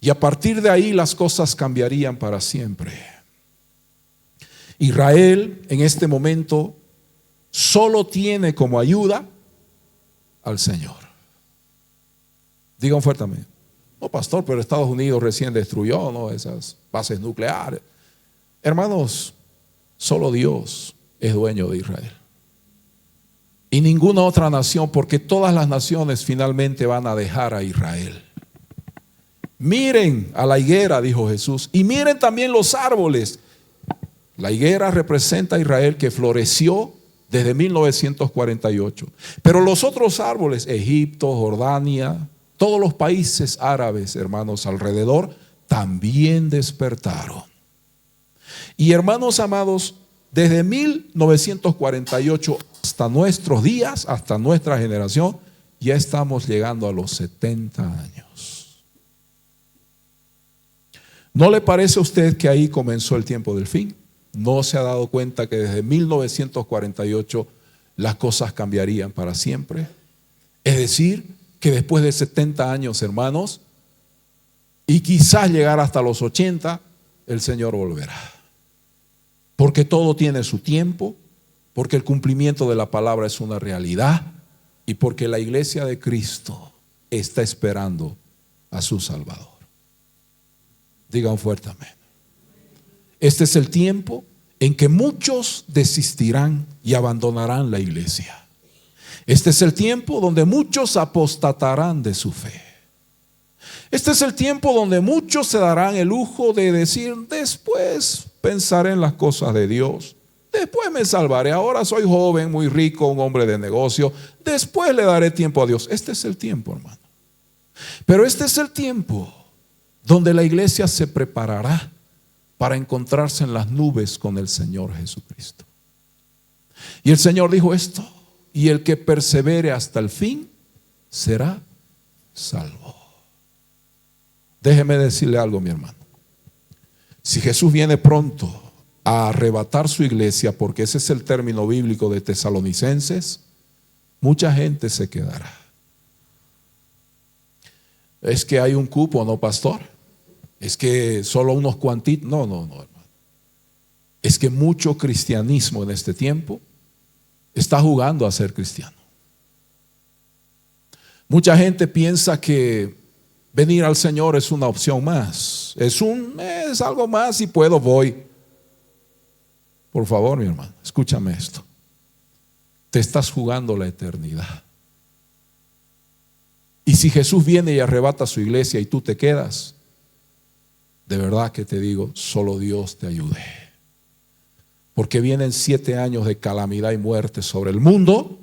Y a partir de ahí las cosas cambiarían para siempre. Israel en este momento solo tiene como ayuda al Señor. Digan fuertemente. No, pastor, pero Estados Unidos recién destruyó, ¿no?, esas bases nucleares. Hermanos, solo Dios es dueño de Israel. Y ninguna otra nación, porque todas las naciones finalmente van a dejar a Israel. Miren a la higuera, dijo Jesús, y miren también los árboles. La higuera representa a Israel que floreció desde 1948. Pero los otros árboles, Egipto, Jordania, todos los países árabes, hermanos, alrededor, también despertaron. Y hermanos amados, desde 1948 hasta nuestros días, hasta nuestra generación, ya estamos llegando a los 70 años. ¿No le parece a usted que ahí comenzó el tiempo del fin? no se ha dado cuenta que desde 1948 las cosas cambiarían para siempre. Es decir, que después de 70 años, hermanos, y quizás llegar hasta los 80, el Señor volverá. Porque todo tiene su tiempo, porque el cumplimiento de la palabra es una realidad y porque la iglesia de Cristo está esperando a su Salvador. Digan fuerte amén. Este es el tiempo en que muchos desistirán y abandonarán la iglesia. Este es el tiempo donde muchos apostatarán de su fe. Este es el tiempo donde muchos se darán el lujo de decir: después pensaré en las cosas de Dios, después me salvaré, ahora soy joven, muy rico, un hombre de negocio, después le daré tiempo a Dios. Este es el tiempo, hermano. Pero este es el tiempo donde la iglesia se preparará para encontrarse en las nubes con el Señor Jesucristo. Y el Señor dijo esto: y el que persevere hasta el fin será salvo. Déjeme decirle algo, mi hermano. Si Jesús viene pronto a arrebatar su iglesia, porque ese es el término bíblico de Tesalonicenses, mucha gente se quedará. Es que hay un cupo, ¿no, pastor? Es que solo unos cuantitos. No, hermano. Es que mucho cristianismo en este tiempo está jugando a ser cristiano. Mucha gente piensa que venir al Señor es una opción más, es algo más, si puedo voy. Por favor, mi hermano, escúchame esto. Te estás jugando la eternidad. Y si Jesús viene y arrebata su iglesia y tú te quedas, de verdad que te digo, solo Dios te ayude. Porque vienen 7 años de calamidad y muerte sobre el mundo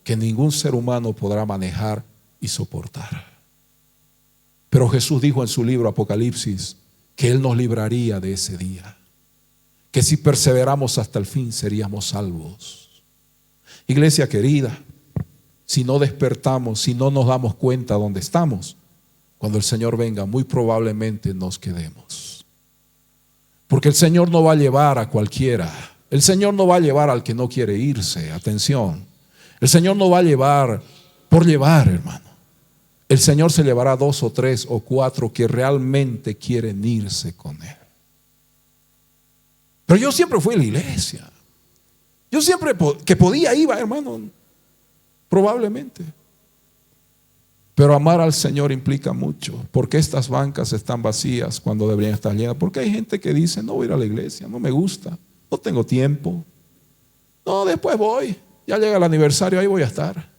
que ningún ser humano podrá manejar y soportar. Pero Jesús dijo en su libro Apocalipsis que Él nos libraría de ese día, que si perseveramos hasta el fin seríamos salvos. Iglesia querida, si no despertamos, si no nos damos cuenta dónde estamos, cuando el Señor venga, muy probablemente nos quedemos. Porque el Señor no va a llevar a cualquiera. El Señor no va a llevar al que no quiere irse. Atención. El Señor no va a llevar por llevar, hermano. El Señor se llevará 2 o 3 o 4 que realmente quieren irse con Él. Pero yo siempre fui a la iglesia. Yo siempre que podía iba, hermano. Probablemente. Pero amar al Señor implica mucho. Porque estas bancas están vacías cuando deberían estar llenas. Porque hay gente que dice: no voy a ir a la iglesia, no me gusta, no tengo tiempo. No, después voy. Ya llega el aniversario, ahí voy a estar.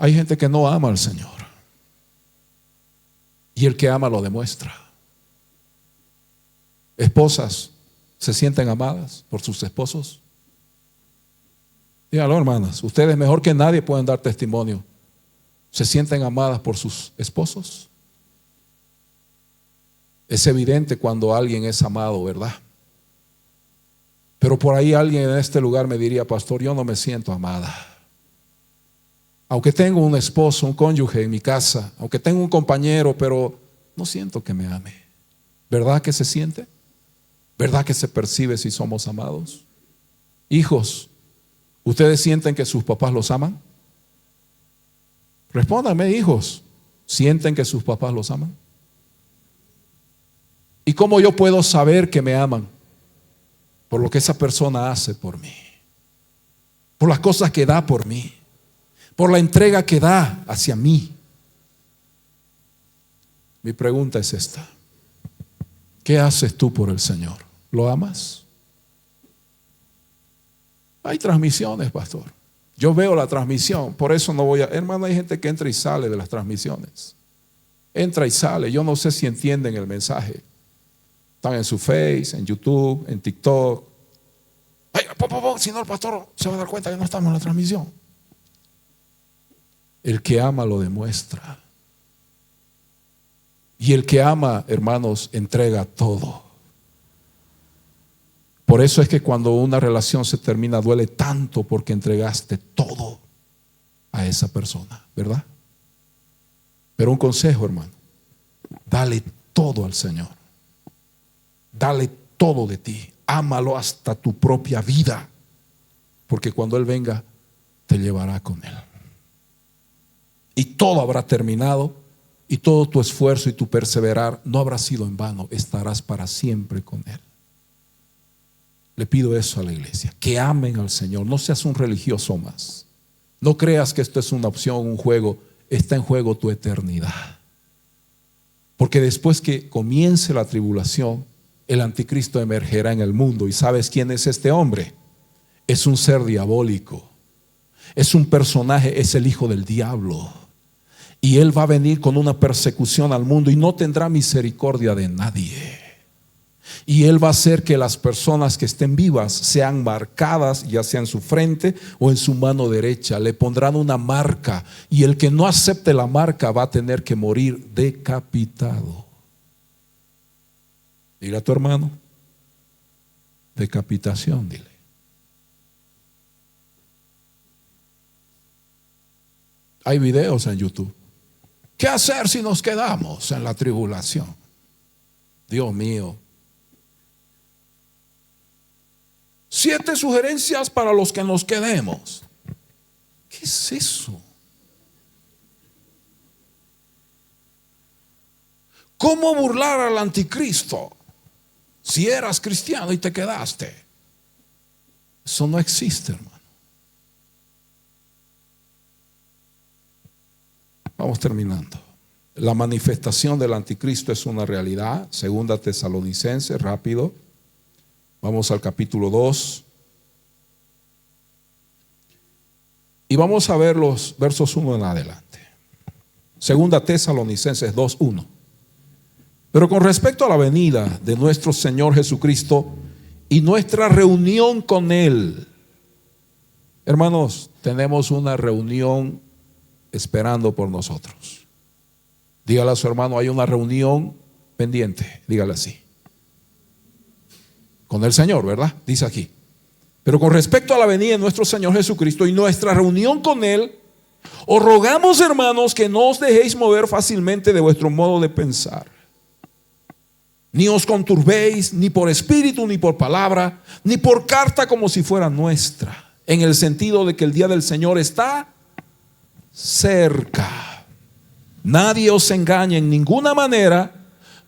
Hay gente que no ama al Señor. Y el que ama lo demuestra. Esposas, ¿se sienten amadas por sus esposos? Díganlo, hermanas. Ustedes mejor que nadie pueden dar testimonio. ¿Se sienten amadas por sus esposos? Es evidente cuando alguien es amado, ¿verdad? Pero por ahí alguien en este lugar me diría: pastor, yo no me siento amada. Aunque tengo un esposo, un cónyuge en mi casa, aunque tengo un compañero, pero no siento que me ame. ¿Verdad que se siente? ¿Verdad que se percibe si somos amados? Hijos, ¿ustedes sienten que sus papás los aman? Respóndanme, hijos, ¿sienten que sus papás los aman? ¿Y cómo yo puedo saber que me aman? Por lo que esa persona hace por mí, por las cosas que da por mí, por la entrega que da hacia mí. Mi pregunta es esta: ¿qué haces tú por el Señor? ¿Lo amas? Hay transmisiones, pastor. Yo veo la transmisión, por eso no voy a... Hermano, hay gente que entra y sale de las transmisiones. Entra y sale. Yo no sé si entienden el mensaje. Están en su Face, en YouTube, en TikTok. Ay, si no, el pastor se va a dar cuenta que no estamos en la transmisión. El que ama lo demuestra. Y el que ama, hermanos, entrega todo. Por eso es que cuando una relación se termina duele tanto, porque entregaste todo a esa persona, ¿verdad? Pero un consejo, hermano: dale todo al Señor. Dale todo de ti. Ámalo hasta tu propia vida. Porque cuando Él venga, te llevará con Él. Y todo habrá terminado. Y todo tu esfuerzo y tu perseverar no habrá sido en vano. Estarás para siempre con Él. Le pido eso a la iglesia. Que amen al Señor. No seas un religioso más. No creas que esto es una opción, un juego. Está en juego tu eternidad. Porque después que comience la tribulación, el anticristo emergerá en el mundo. ¿Y sabes quién es este hombre? Es un ser diabólico. Es un personaje, es el hijo del diablo. Y él va a venir con una persecución al mundo y no tendrá misericordia de nadie. Y Él va a hacer que las personas que estén vivas sean marcadas, ya sea en su frente o en su mano derecha. Le pondrán una marca y el que no acepte la marca va a tener que morir decapitado. Dile a tu hermano, decapitación, dile. Hay videos en YouTube. ¿Qué hacer si nos quedamos en la tribulación? Dios mío. 7 sugerencias para los que nos quedemos. ¿Qué es eso? ¿Cómo burlar al anticristo si eras cristiano y te quedaste? Eso no existe, hermano. Vamos terminando. La manifestación del anticristo es una realidad. Segunda Tesalonicenses, rápido. Vamos al capítulo 2. Y vamos a ver los versos 1 en adelante. Segunda Tesalonicenses 2:1. Pero con respecto a la venida de nuestro Señor Jesucristo y nuestra reunión con Él, hermanos, tenemos una reunión esperando por nosotros. Dígale a su hermano, hay una reunión pendiente. Dígale así. Con el Señor, ¿verdad? Dice aquí. Pero con respecto a la venida de nuestro Señor Jesucristo y nuestra reunión con Él, os rogamos, hermanos, que no os dejéis mover fácilmente de vuestro modo de pensar. Ni os conturbéis, ni por espíritu, ni por palabra, ni por carta como si fuera nuestra, en el sentido de que el día del Señor está cerca. Nadie os engañe en ninguna manera,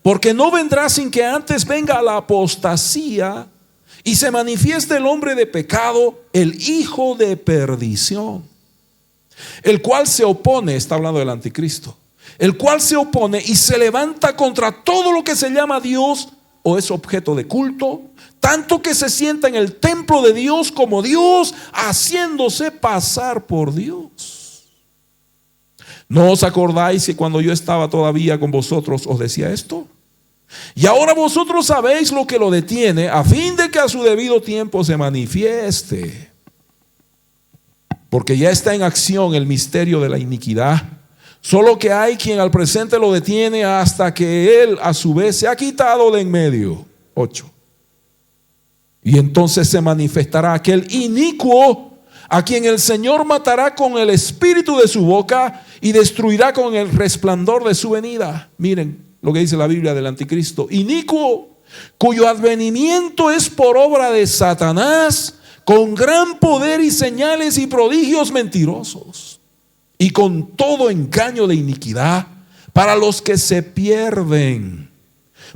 porque no vendrá sin que antes venga la apostasía y se manifieste el hombre de pecado, el hijo de perdición, el cual se opone, está hablando del anticristo, el cual se opone y se levanta contra todo lo que se llama Dios o es objeto de culto, tanto que se sienta en el templo de Dios como Dios, haciéndose pasar por Dios. ¿No os acordáis que cuando yo estaba todavía con vosotros os decía esto? Y ahora vosotros sabéis lo que lo detiene, a fin de que a su debido tiempo se manifieste. Porque ya está en acción el misterio de la iniquidad, solo que hay quien al presente lo detiene hasta que él a su vez se ha quitado de en medio. 8. Y entonces se manifestará aquel inicuo, a quien el Señor matará con el espíritu de su boca y destruirá con el resplandor de su venida. Miren lo que dice la Biblia del anticristo. Inicuo, cuyo advenimiento es por obra de Satanás, con gran poder y señales y prodigios mentirosos, y con todo engaño de iniquidad para los que se pierden,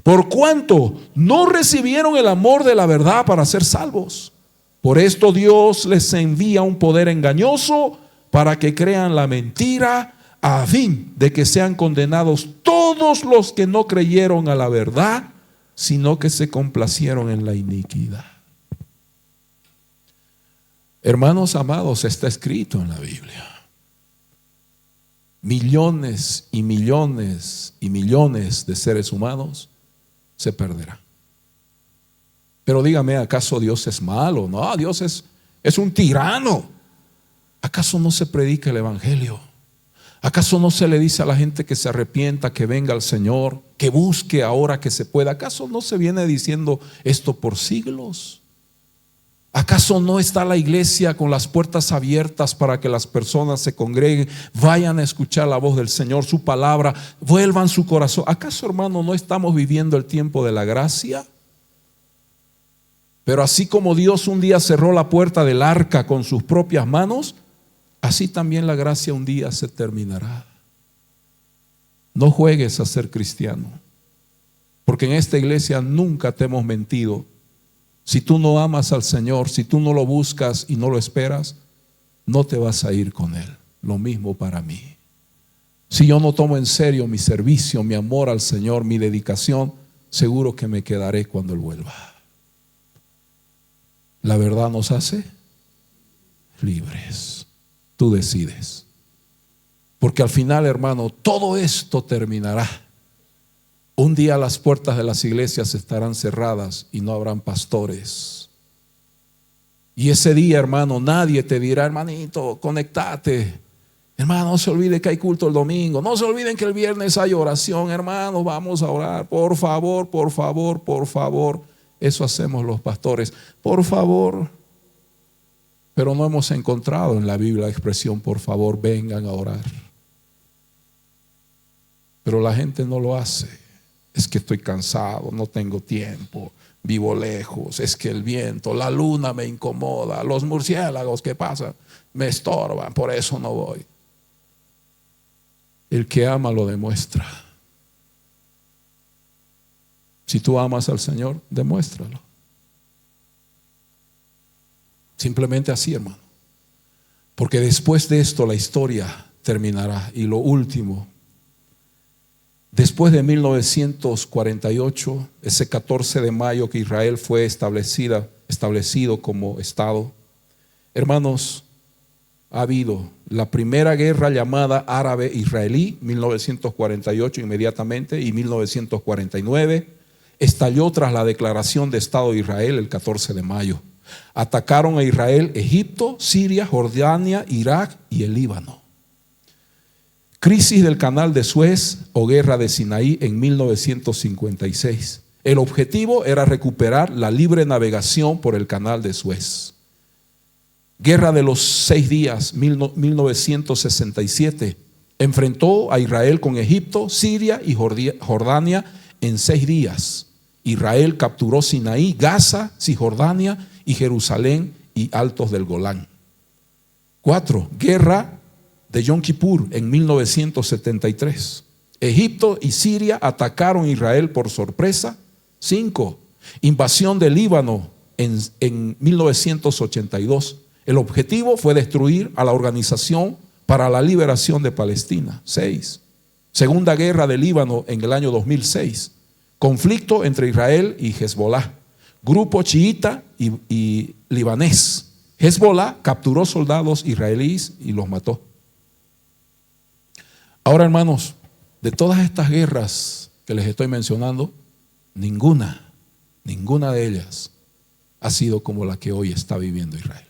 por cuanto no recibieron el amor de la verdad para ser salvos. Por esto Dios les envía un poder engañoso para que crean la mentira, a fin de que sean condenados todos los que no creyeron a la verdad, sino que se complacieron en la iniquidad. Hermanos amados, está escrito en la Biblia. Millones y millones y millones de seres humanos se perderán. Pero dígame, ¿acaso Dios es malo? No, Dios es un tirano. ¿Acaso no se predica el evangelio? ¿Acaso no se le dice a la gente que se arrepienta, que venga al Señor, que busque ahora que se pueda? ¿Acaso no se viene diciendo esto por siglos? ¿Acaso no está la iglesia con las puertas abiertas para que las personas se congreguen, vayan a escuchar la voz del Señor, su palabra, vuelvan su corazón? ¿Acaso, hermano, no estamos viviendo el tiempo de la gracia? Pero así como Dios un día cerró la puerta del arca con sus propias manos, así también la gracia un día se terminará. No juegues a ser cristiano, porque en esta iglesia nunca te hemos mentido. Si tú no amas al Señor, si tú no lo buscas y no lo esperas, no te vas a ir con Él. Lo mismo para mí. Si yo no tomo en serio mi servicio, mi amor al Señor, mi dedicación, seguro que me quedaré cuando Él vuelva. La verdad nos hace libres. Tú decides. Porque al final, hermano, todo esto terminará. Un día las puertas de las iglesias estarán cerradas y no habrán pastores. Y ese día, hermano, nadie te dirá, hermanito, conectate. Hermano, no se olvide que hay culto el domingo. No se olviden que el viernes hay oración. Hermano, vamos a orar. Por favor, por favor, por favor. Eso hacemos los pastores. Por favor. Pero no hemos encontrado en la Biblia la expresión, por favor, vengan a orar. Pero la gente no lo hace. Es que estoy cansado, no tengo tiempo, vivo lejos, es que el viento, la luna me incomoda, los murciélagos que pasan me estorban, por eso no voy. El que ama lo demuestra. Si tú amas al Señor, demuéstralo. Simplemente así, hermano. Porque después de esto la historia terminará. Y lo último, después de 1948, ese 14 de mayo que Israel fue establecido como Estado, hermanos, ha habido la primera guerra llamada árabe-israelí, 1948 inmediatamente, y 1949, estalló tras la declaración de Estado de Israel el 14 de mayo. Atacaron a Israel, Egipto, Siria, Jordania, Irak y el Líbano. Crisis del canal de Suez o guerra de Sinaí en 1956. El objetivo era recuperar la libre navegación por el canal de Suez. Guerra de los 6 días, 1967. Enfrentó a Israel con Egipto, Siria y Jordania en 6 días. Israel capturó Sinaí, Gaza, Cisjordania y Jerusalén y Altos del Golán. 4. Guerra de Yom Kippur en 1973. Egipto y Siria atacaron a Israel por sorpresa. 5. Invasión del Líbano en 1982. El objetivo fue destruir a la Organización para la Liberación de Palestina. 6. Segunda guerra del Líbano en el año 2006. Conflicto entre Israel y Hezbollah, grupo chiita y libanés. Hezbollah capturó soldados israelíes y los mató. Ahora, hermanos, de todas estas guerras que les estoy mencionando, ninguna de ellas ha sido como la que hoy está viviendo Israel.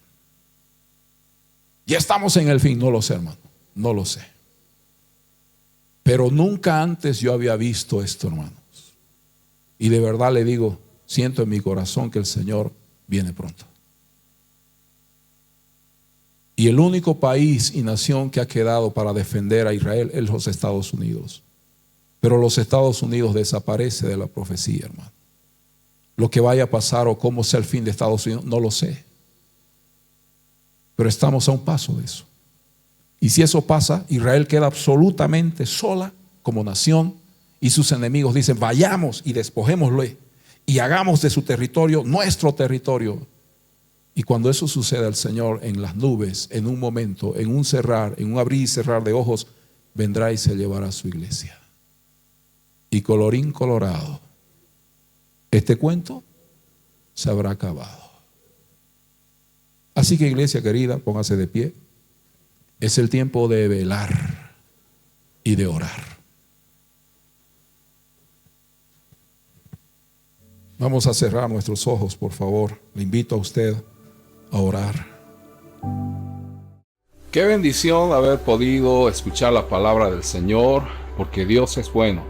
Ya estamos en el fin, no lo sé, hermano, no lo sé. Pero nunca antes yo había visto esto, hermanos. Y de verdad le digo, siento en mi corazón que el Señor viene pronto. Y el único país y nación que ha quedado para defender a Israel es los Estados Unidos. Pero los Estados Unidos desaparece de la profecía, hermano. Lo que vaya a pasar o cómo sea el fin de Estados Unidos, no lo sé. Pero estamos a un paso de eso. Y si eso pasa, Israel queda absolutamente sola como nación. Y sus enemigos dicen, vayamos y despojémoslo y hagamos de su territorio nuestro territorio. Y cuando eso suceda, el Señor en las nubes, en un momento, en un cerrar, en un abrir y cerrar de ojos, vendrá y se llevará a su iglesia. Y colorín colorado, este cuento se habrá acabado. Así que, iglesia querida, póngase de pie. Es el tiempo de velar y de orar. Vamos a cerrar nuestros ojos, por favor. Le invito a usted a orar. Qué bendición haber podido escuchar la palabra del Señor, porque Dios es bueno.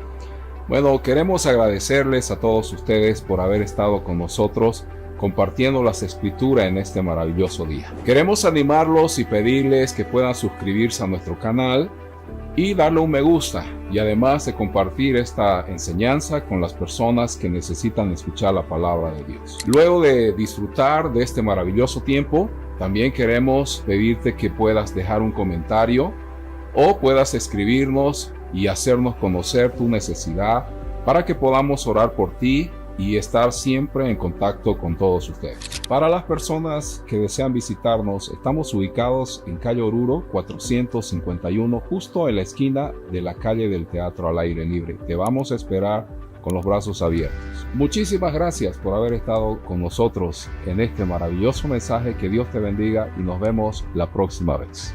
Bueno, queremos agradecerles a todos ustedes por haber estado con nosotros compartiendo las escrituras en este maravilloso día. Queremos animarlos y pedirles que puedan suscribirse a nuestro canal y darle un me gusta, y además de compartir esta enseñanza con las personas que necesitan escuchar la palabra de Dios. Luego de disfrutar de este maravilloso tiempo, también queremos pedirte que puedas dejar un comentario o puedas escribirnos y hacernos conocer tu necesidad para que podamos orar por ti y estar siempre en contacto con todos ustedes. Para las personas que desean visitarnos, estamos ubicados en calle Oruro 451, justo en la esquina de la calle del Teatro al Aire Libre. Te vamos a esperar con los brazos abiertos. Muchísimas gracias por haber estado con nosotros en este maravilloso mensaje. Que Dios te bendiga y nos vemos la próxima vez.